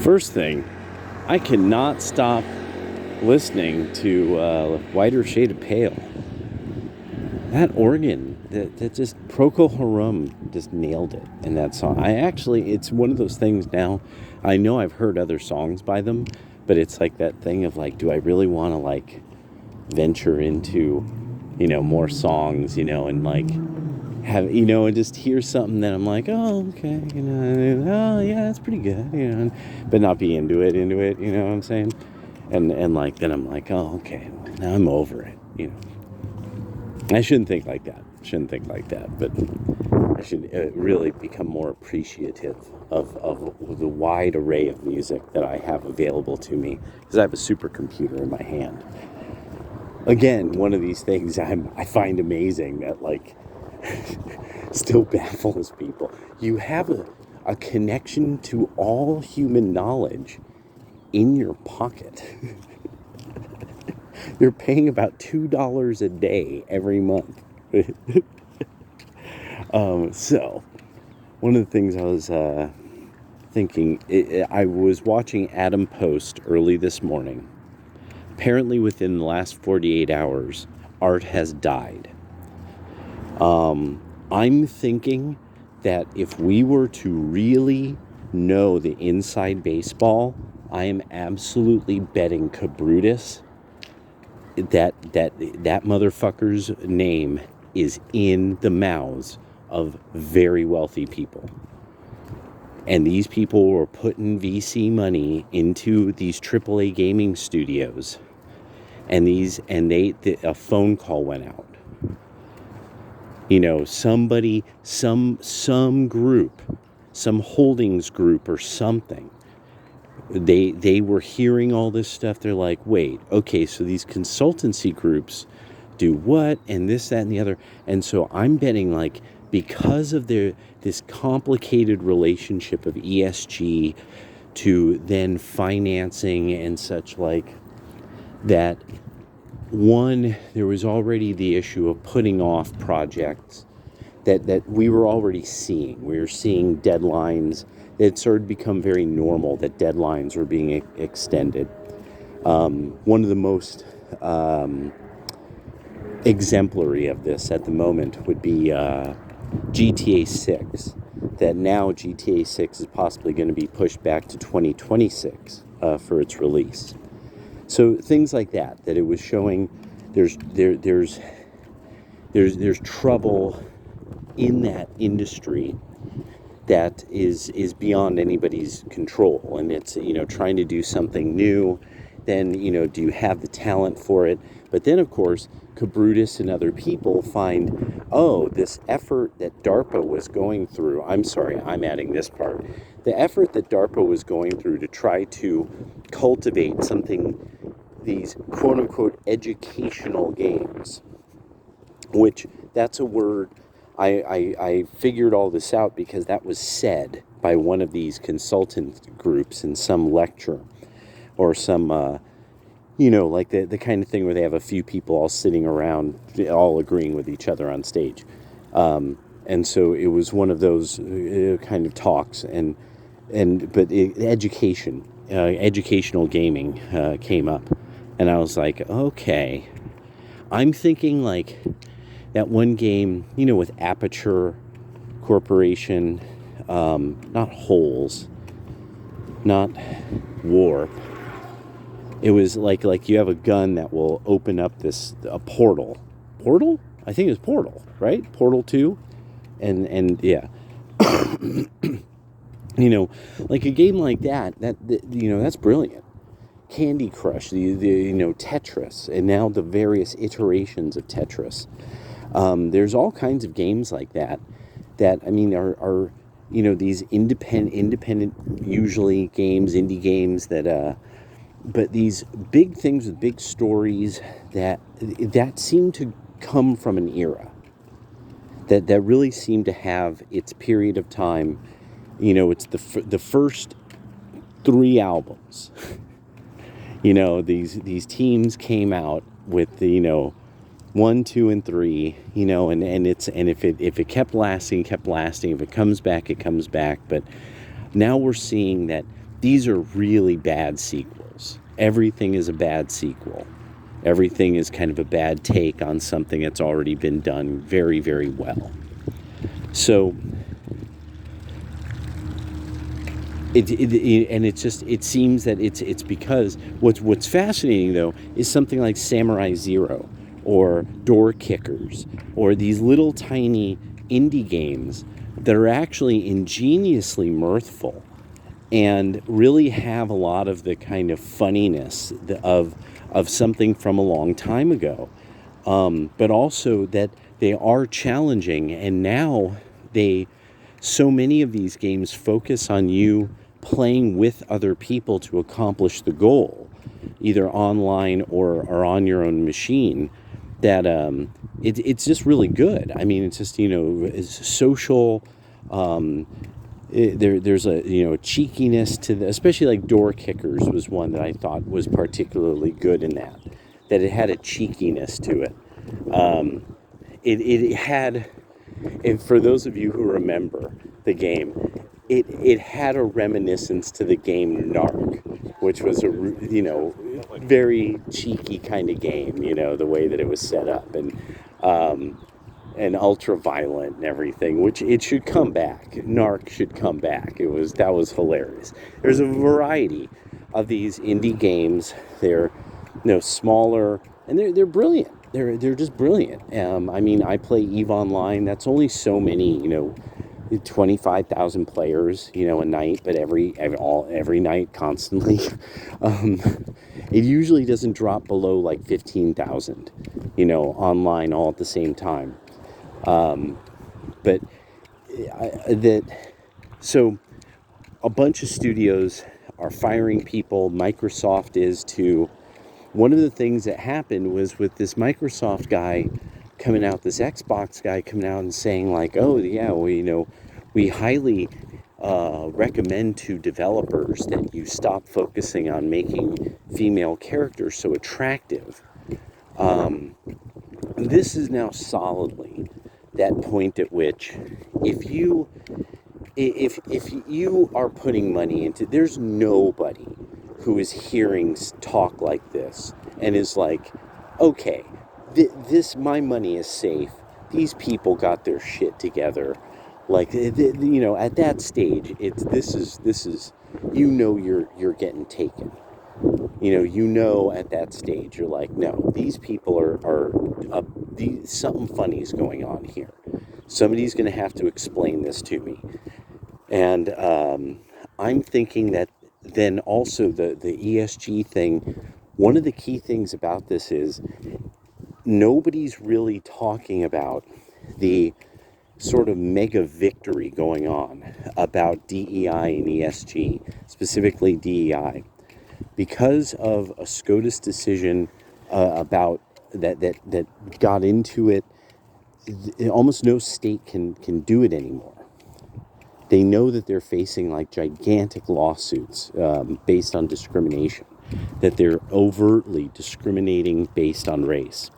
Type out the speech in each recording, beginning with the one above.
First thing, I cannot stop listening to Whiter Shade of Pale. That organ, that just Procol Harum just nailed it in that song. It's one of those things now. I know I've heard other songs by them, but it's like that thing of like, do I really want to like venture into, more songs, and like have, and just hear something that I'm like, oh, okay, oh yeah, that's pretty good, but not be into it, you know what I'm saying? And like, then I'm like, oh, okay, now I'm over it, I shouldn't think like that, but I should really become more appreciative of the wide array of music that I have available to me, because I have a supercomputer in my hand. Again, one of these things I find amazing that like still baffles people. You have a connection to all human knowledge in your pocket. You're paying about $2 a day every month. So, one of the things I was thinking, I was watching Adam post early this morning. Apparently within the last 48 hours, art has died. I'm thinking that if we were to really know the inside baseball, I am absolutely betting Cabrutus that motherfucker's name is in the mouths of very wealthy people. And these people were putting VC money into these AAA gaming studios. And a phone call went out. Somebody, some group, some holdings group or something. They were hearing all this stuff. They're like, wait, okay, so these consultancy groups do what, and this, that, and the other. And so I'm betting, like, because of this complicated relationship of ESG to then financing and such, like, that one, there was already the issue of putting off projects that we were already seeing. We were seeing deadlines. It started to become very normal that deadlines were being extended. One of the most exemplary of this at the moment would be GTA 6. That now GTA 6 is possibly going to be pushed back to 2026 for its release. So things like that it was showing there's trouble in that industry that is beyond anybody's control, and it's trying to do something new. Then do you have the talent for it? But then of course Cabrutus and other people find, this effort that DARPA was going through, I'm adding this part, the effort that DARPA was going through to try to cultivate these quote-unquote educational games, which that's a word, I figured all this out because that was said by one of these consultant groups in some lecture, or some, like the kind of thing where they have a few people all sitting around, all agreeing with each other on stage. And so it was one of those kind of talks, but educational gaming came up. And I was like, okay, I'm thinking like that one game, with Aperture Corporation, not Holes, not Warp. It was like you have a gun that will open up a portal. Portal? I think it was Portal, right? Portal 2? And yeah. Like a game like that, that's brilliant. Candy Crush, the Tetris, and now the various iterations of Tetris. There's all kinds of games like that are these independent usually games, indie games that but these big things with big stories that seem to come from an era that really seem to have its period of time. It's the first 3 albums. These teams came out with the 1, 2, and 3, and if it kept lasting, if it comes back, it comes back. But now we're seeing that these are really bad sequels. Everything is a bad sequel. Everything is kind of a bad take on something that's already been done very, very well. So it seems that it's because what's fascinating though is something like Samurai Zero or Door Kickers or these little tiny indie games that are actually ingeniously mirthful and really have a lot of the kind of funniness of something from a long time ago, but also that they are challenging. And now so many of these games focus on you playing with other people to accomplish the goal, either online or on your own machine, that it's just really good. I mean, it's just, it's social. There's a cheekiness to especially like Door Kickers was one that I thought was particularly good in that it had a cheekiness to it. It had, and for those of you who remember the game, it had a reminiscence to the game Narc, which was a very cheeky kind of game, the way that it was set up, and ultra violent and everything, which it should come back. Narc should come back. That was hilarious. There's a variety of these indie games. They're smaller and they're brilliant. They're just brilliant. I mean, I play EVE Online. That's only so many, 25,000 players, a night, but every night, constantly. It usually doesn't drop below like 15,000, online all at the same time. But so a bunch of studios are firing people. Microsoft is too. One of the things that happened was with this Microsoft guy coming out, this Xbox guy coming out and saying like, oh yeah, we highly recommend to developers that you stop focusing on making female characters so attractive. This is now solidly that point at which if you are putting money into, there's nobody who is hearing talk like this and is like, okay, my money is safe. These people got their shit together. Like, at that stage, this is you're getting taken. At that stage, you're like, no, these people are something funny is going on here. Somebody's going to have to explain this to me. And I'm thinking that then also the ESG thing, one of the key things about this is nobody's really talking about the sort of mega victory going on about DEI and ESG, specifically DEI. Because of a SCOTUS decision about that got into it, almost no state can do it anymore. They know that they're facing like gigantic lawsuits based on discrimination, that they're overtly discriminating based on race.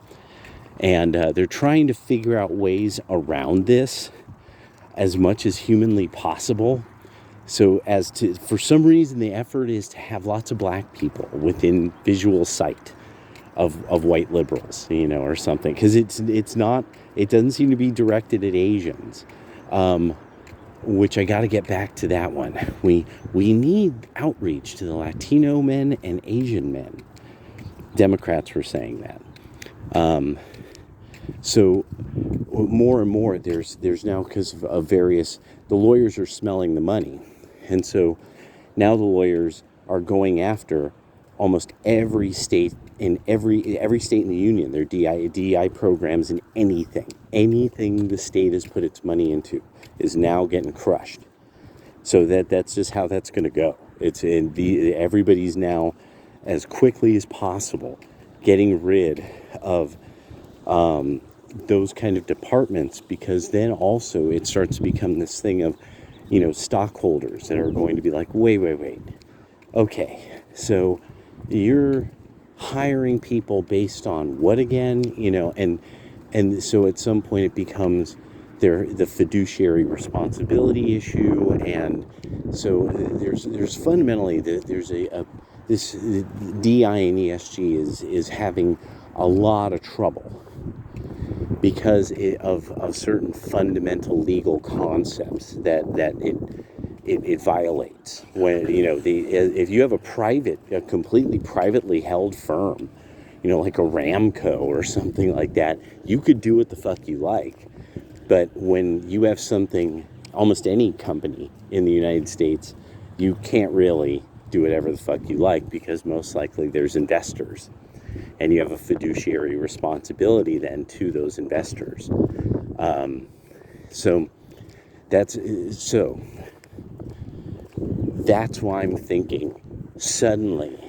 And they're trying to figure out ways around this as much as humanly possible. So for some reason, the effort is to have lots of black people within visual sight of white liberals, or something. Because it doesn't seem to be directed at Asians. Which I got to get back to that one. We need outreach to the Latino men and Asian men. Democrats were saying that. So more and more, there's now, because of various, the lawyers are smelling the money, and so now the lawyers are going after almost every state in every state in the union. Their DEI programs and anything the state has put its money into is now getting crushed. So that's just how that's going to go. Everybody's now, as quickly as possible, getting rid of those kind of departments, because then also it starts to become this thing of, stockholders that are going to be like, wait. Okay, so you're hiring people based on what again? And so at some point it becomes the fiduciary responsibility issue, and so there's fundamentally there's this DI and ESG is having a lot of trouble because of certain fundamental legal concepts that it violates. When if you have a completely privately held firm, like a Ramco or something like that, you could do what the fuck you like. But when you have something, almost any company in the United States, you can't really do whatever the fuck you like, because most likely there's investors, and you have a fiduciary responsibility then to those investors. So that's why I'm thinking suddenly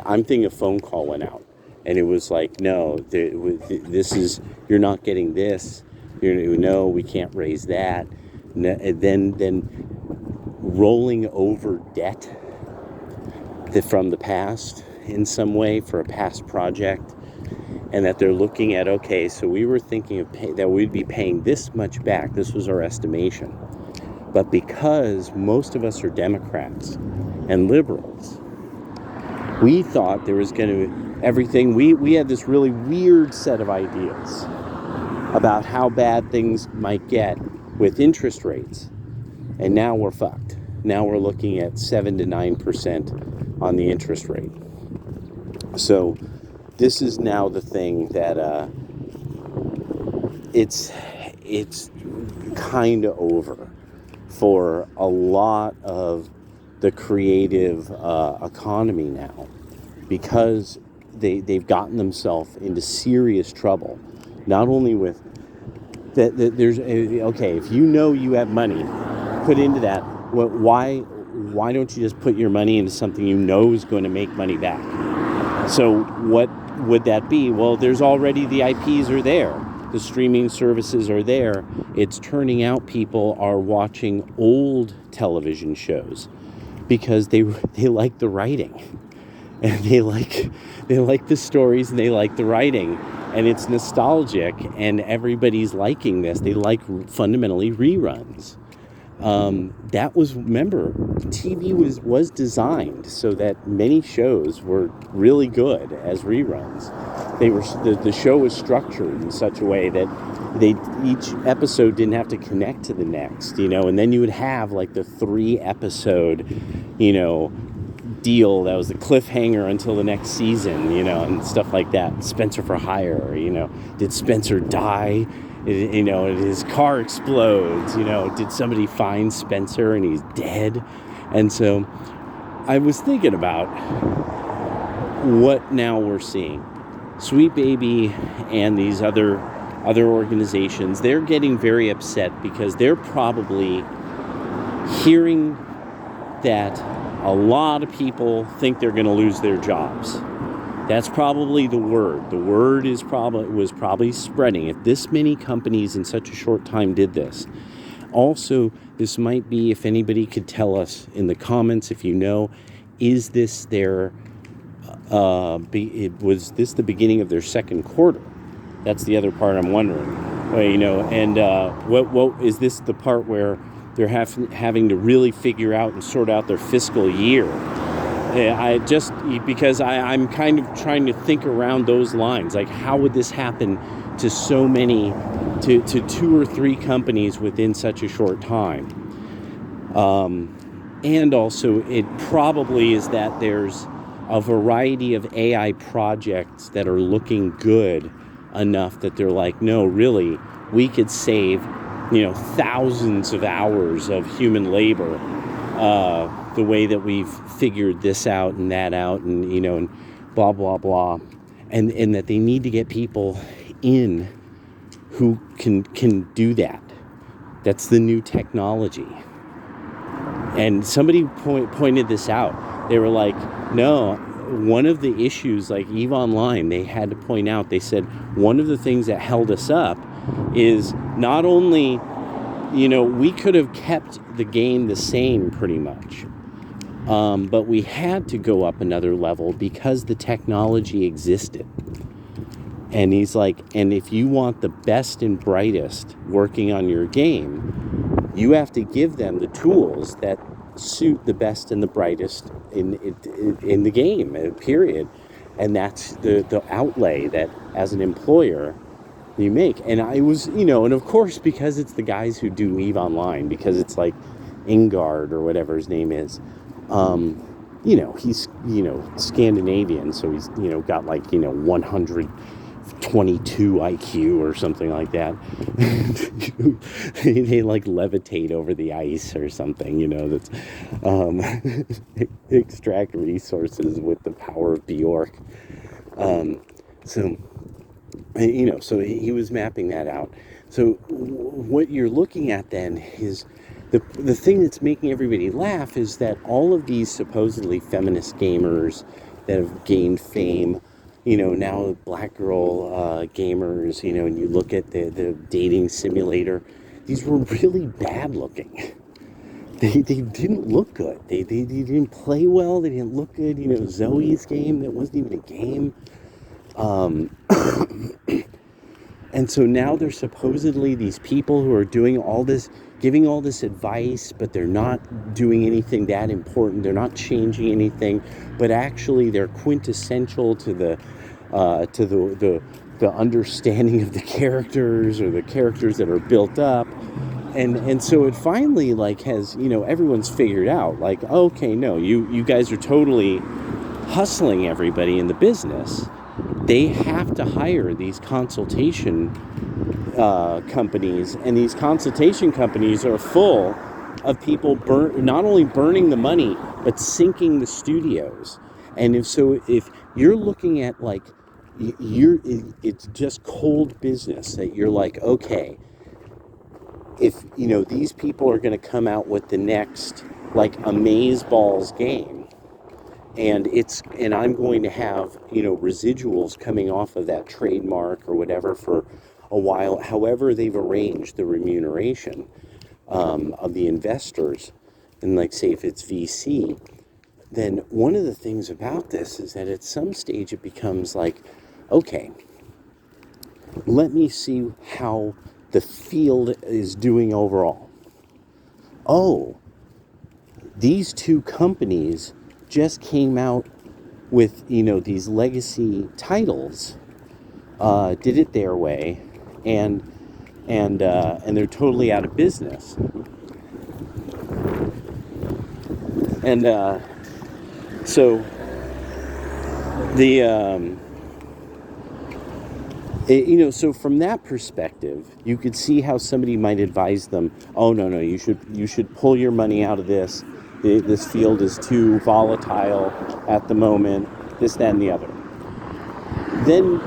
I'm thinking a phone call went out, and it was like, no, this is, you're not getting this. No, we can't raise that. And then rolling over debt from the past in some way for a past project, and that they're looking at, okay, so we were thinking that we'd be paying this much back. This was our estimation. But because most of us are Democrats and liberals, we thought there was going to everything. We had this really weird set of ideas about how bad things might get with interest rates. And now we're fucked. Now we're looking at 7 to 9% on the interest rate. So this is now the thing that it's kind of over for a lot of the creative economy now, because they've gotten themselves into serious trouble. Not only with that, there's okay, if you have money put into that, why don't you just put your money into something you know is going to make money back? So what would that be? Well, there's already, the IPs are there, the streaming services are there. It's turning out people are watching old television shows because they like the writing, and they like the stories, and they like the writing, and it's nostalgic, and everybody's liking this. They like fundamentally reruns. That was, remember, TV was designed so that many shows were really good as reruns. The show was structured in such a way that each episode didn't have to connect to the next, and then you would have like the 3-episode, deal that was the cliffhanger until the next season, and stuff like that. Spencer for Hire, did Spencer die? His car explodes, did somebody find Spencer and he's dead? And so I was thinking about what now we're seeing. Sweet Baby and these other organizations, they're getting very upset because they're probably hearing that a lot of people think they're going to lose their jobs. That's probably the word. The word was probably spreading. If this many companies in such a short time did this. Also, this might be, if anybody could tell us in the comments, if you know, is this was this the beginning of their second quarter? That's the other part I'm wondering. And what is this the part where they're having to really figure out and sort out their fiscal year? Because I'm kind of trying to think around those lines. Like, how would this happen to so many, to 2 or 3 companies within such a short time? And also, it probably is that there's a variety of AI projects that are looking good enough that they're like, no, really, we could save, thousands of hours of human labor, the way that we've figured this out and that out, and and blah blah blah, and that they need to get people in who can do that. That's the new technology. And somebody pointed this out. They were like, no, one of the issues, like EVE Online, they had to point out, they said one of the things that held us up is not only, we could have kept the game the same pretty much, but we had to go up another level because the technology existed. And he's like, and if you want the best and brightest working on your game, you have to give them the tools that suit the best and the brightest in the game, period. And that's the outlay that, as an employer, you make. And I was, and of course, because it's the guys who do EVE Online, because it's like Ingard or whatever his name is, he's, Scandinavian, so he's, got like, 122 IQ or something like that. they like levitate over the ice or something, that's extract resources with the power of Bjork. So he was mapping that out. So what you're looking at then is the thing that's making everybody laugh is that all of these supposedly feminist gamers that have gained fame, now black girl gamers, and you look at the dating simulator, these were really bad looking. They didn't look good. They didn't play well. They didn't look good. Zoe's game, that wasn't even a game. And so now there's supposedly these people who are doing all this, giving all this advice, but they're not doing anything that important. They're not changing anything, but actually they're quintessential to the understanding of the characters, or the characters that are built up. And so it finally has, everyone's figured out okay, no, you guys are totally hustling everybody in the business. They have to hire these consultation companies, and these consultation companies are full of people not only burning the money, but sinking the studios. And if you're looking at it's just cold business that you're okay, if these people are going to come out with the next Amazeballs game, and I'm going to have residuals coming off of that trademark or whatever for a while, however they've arranged the remuneration of the investors, and say if it's VC, then one of the things about this is that at some stage it becomes okay, let me see how the field is doing overall. Oh, these two companies just came out with these legacy titles, did it their way, and they're totally out of business. And so so from that perspective, you could see how somebody might advise them, oh no, you should pull your money out of this. This field is too volatile at the moment, this, that, and the other. Then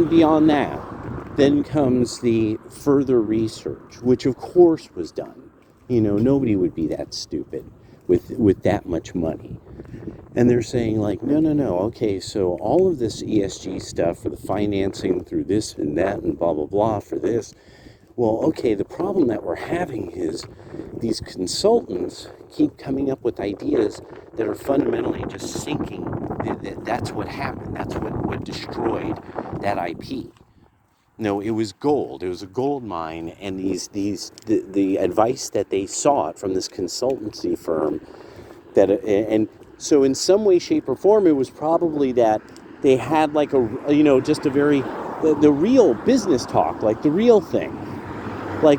beyond that, then comes the further research, which of course was done. Nobody would be that stupid with that much money. And they're saying no, okay, so all of this ESG stuff for the financing through this and that and blah, blah, blah for this. Well, okay, the problem that we're having is these consultants keep coming up with ideas that are fundamentally just sinking. That's what happened. That's what destroyed that IP. No, it was gold. It was a gold mine, and the advice that they sought from this consultancy firm, and so in some way, shape, or form, it was probably that they had just a very the real business talk, the real thing.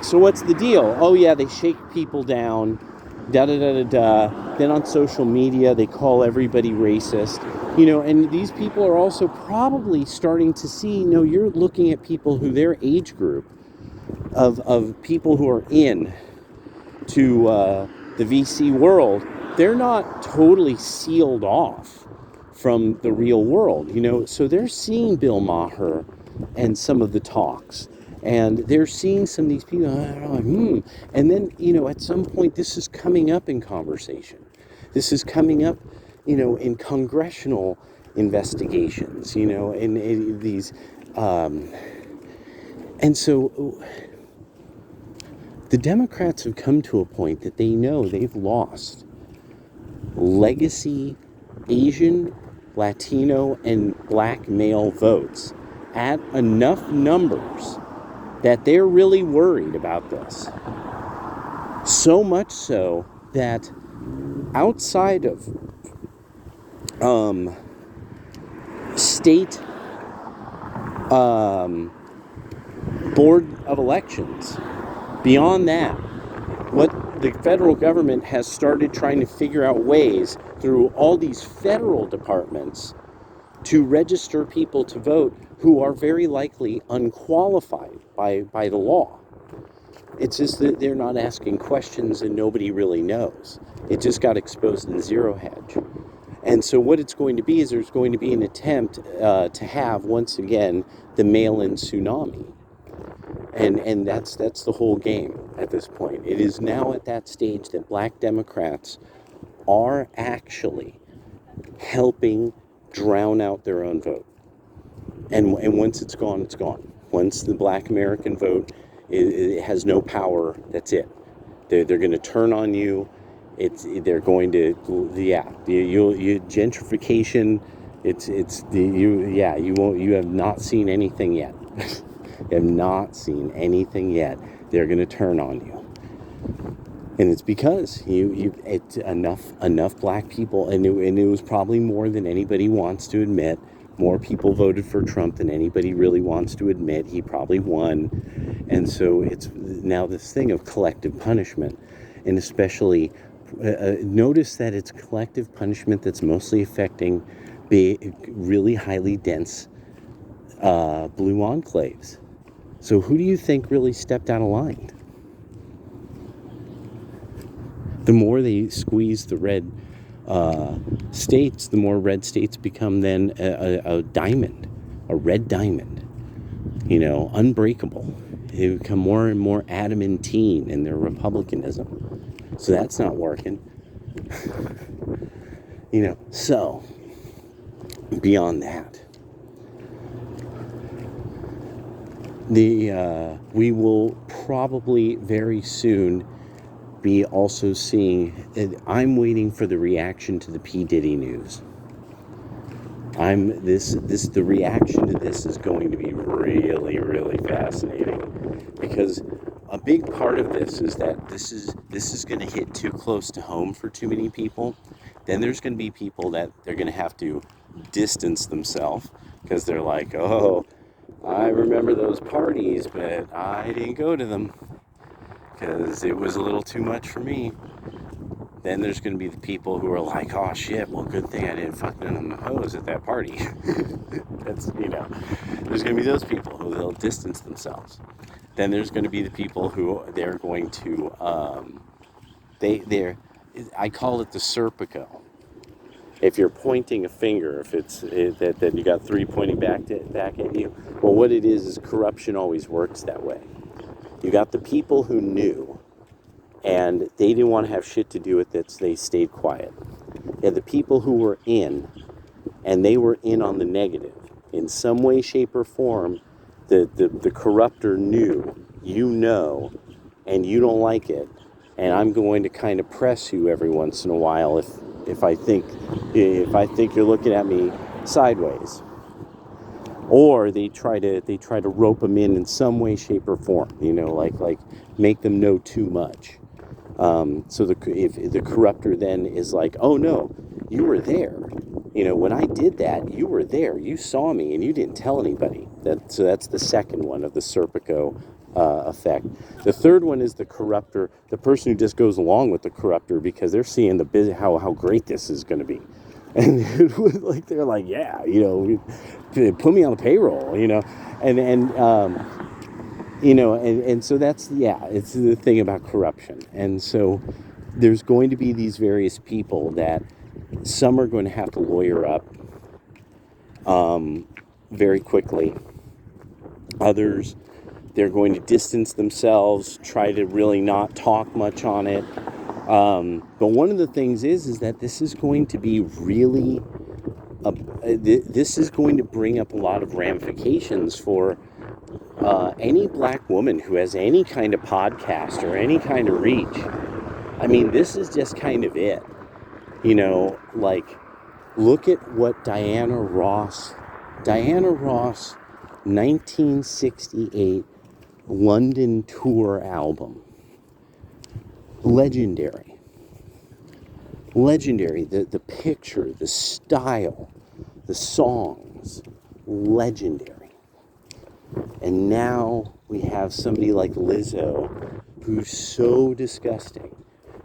So what's the deal? Oh yeah, they shake people down, da-da-da-da-da. Then on social media, they call everybody racist. And these people are also probably starting to see, you're looking at people who their age group of people who are in to the VC world, they're not totally sealed off from the real world, so they're seeing Bill Maher and some of the talks. And they're seeing some of these people, and then, at some point, this is coming up in conversation. This is coming up, in congressional investigations, in these, and so the Democrats have come to a point that they know they've lost legacy Asian, Latino, and black male votes at enough numbers that they're really worried about this. So much so that outside of state board of elections, beyond that, what the federal government has started trying to figure out ways through all these federal departments to register people to vote who are very likely unqualified by the law. It's just that they're not asking questions and nobody really knows. It just got exposed in Zero Hedge. And so what it's going to be is there's going to be an attempt to have, once again, the mail-in tsunami. And that's the whole game at this point. It is now at that stage that black Democrats are actually helping drown out their own vote. And once it's gone, it's gone. Once the black American vote it has no power, that's it. They're going to turn on you. They're going to gentrification. You have not seen anything yet. You have not seen anything yet. They're going to turn on you. And it's because it's enough black people, and it was probably more than anybody wants to admit. More people voted for Trump than anybody really wants to admit. He probably won. And so it's now this thing of collective punishment. And especially notice that it's collective punishment that's mostly affecting really highly dense blue enclaves. So who do you think really stepped out of line? The more they squeeze the red states, the more red states become then a diamond, a red diamond, unbreakable. They become more and more adamantine in their republicanism. So that's not working. So beyond that, we will probably very soon be also seeing, I'm waiting for the reaction to the P. Diddy news. The reaction to this is going to be really, really fascinating, because a big part of this is that this is going to hit too close to home for too many people. Then there's going to be people that they're going to have to distance themselves, because they're like, oh, I remember those parties, but I didn't go to them because it was a little too much for me. Then there's going to be the people who are like, oh shit, well, good thing I didn't fuck none of them hoes at that party. There's going to be those people who they'll distance themselves. Then there's going to be the people who they're going to, I call it the Serpico. If you're pointing a finger, if it's that you got three pointing back at you, well, what it is corruption always works that way. You got the people who knew, and they didn't want to have shit to do with it, so they stayed quiet. You had the people who were in, and they were in on the negative. In some way, shape, or form, the corruptor knew, and you don't like it, and I'm going to kind of press you every once in a while if I think you're looking at me sideways. Or they try to rope them in some way, shape, or form. Like make them know too much. So if the corruptor then is like, oh no, you were there. When I did that, you were there. You saw me, and you didn't tell anybody. So that's the second one of the Serpico effect. The third one is the corruptor, the person who just goes along with the corruptor because they're seeing how great this is going to be. And they're like, yeah, put me on the payroll, and so that's, it's the thing about corruption. And so there's going to be these various people that some are going to have to lawyer up very quickly. Others, they're going to distance themselves, try to really not talk much on it. But one of the things is that this is going to be really, this is going to bring up a lot of ramifications for any black woman who has any kind of podcast or any kind of reach. I mean, this is just kind of it. Look at what Diana Ross 1968 London tour album. Legendary. The picture, the style, the songs, legendary. And now we have somebody like Lizzo who's so disgusting.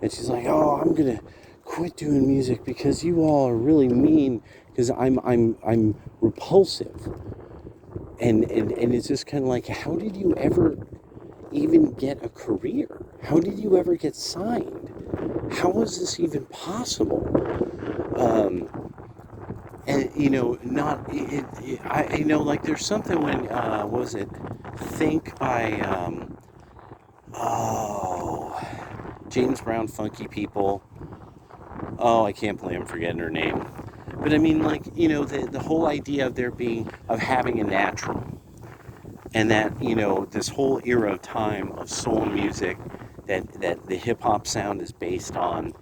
And she's like, "Oh, I'm gonna quit doing music because you all are really mean because I'm repulsive." And it's just kind of like, how did you ever even get a career? How did you ever get signed? How was this even possible? And not I like there's something when what was it? Think by oh James Brown, Funky People. Oh, I can't believe I'm forgetting her name. But I mean, like, the whole idea of having a natural, and that, this whole era of time of soul music that the hip hop sound is based on.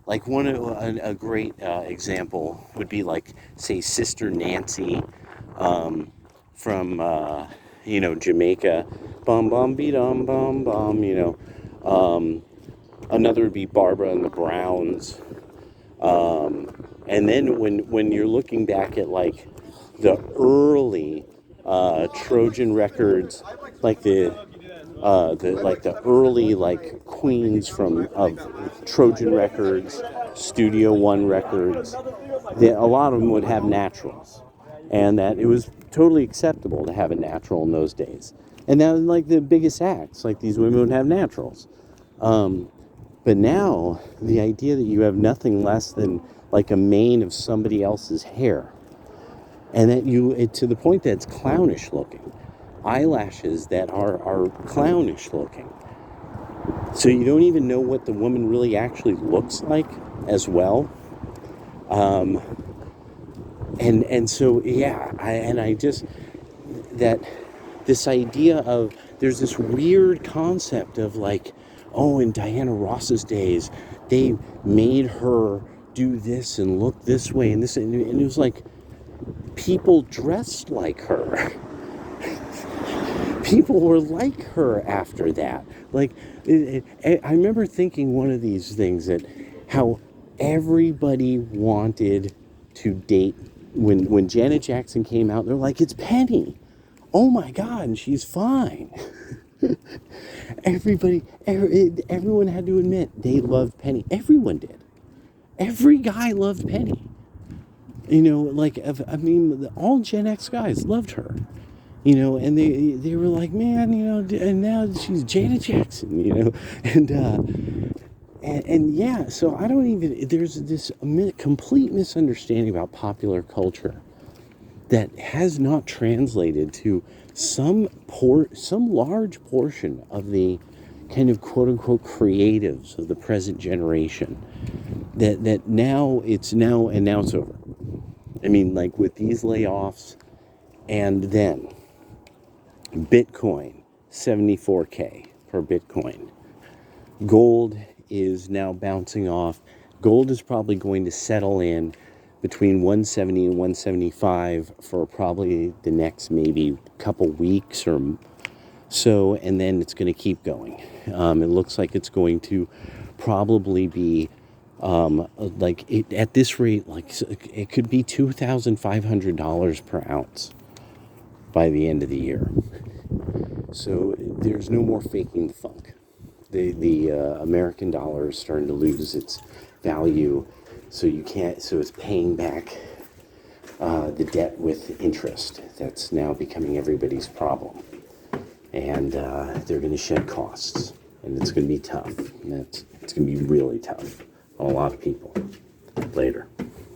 Like a great example would be like, say, Sister Nancy from Jamaica, bum bum be dum bum bum. Another would be Barbara and the Browns. And then when you're looking back at like the early Trojan records, like the early like queens from of Trojan records, Studio One records, a lot of them would have naturals, and that it was totally acceptable to have a natural in those days. And now, like the biggest acts, like these women would have naturals. But now, the idea that you have nothing less than like a mane of somebody else's hair, and that to the point that it's clownish looking, eyelashes that are clownish looking. So you don't even know what the woman really actually looks like as well. And so, yeah, I just, that this idea of, there's this weird concept of like, oh, in Diana Ross's days, they made her do this and look this way and this, and it was like, people dressed like her. People were like her after that. Like, I remember thinking one of these things, that how everybody wanted to date, when Janet Jackson came out, they're like, it's Penny. Oh my God, and she's fine. Everyone had to admit they loved Penny. Everyone did. Every guy loved Penny. All Gen X guys loved her. And they were like, man, and now she's Janet Jackson, and yeah, so I don't even, there's this complete misunderstanding about popular culture that has not translated to some large portion of the kind of quote unquote creatives of the present generation, that now it's over. I mean, like with these layoffs, and then Bitcoin, 74K per Bitcoin. Gold is now bouncing off. Gold is probably going to settle in between 170 and 175 for probably the next maybe couple weeks or so, and then it's going to keep going. It looks like it's going to probably be at this rate, like it could be $2,500 per ounce by the end of the year. So there's no more faking the funk. The American dollar is starting to lose its value, so it's paying back the debt with interest. That's now becoming everybody's problem, and they're going to shed costs, and it's going to be tough. It's going to be really tough on a lot of people. Later.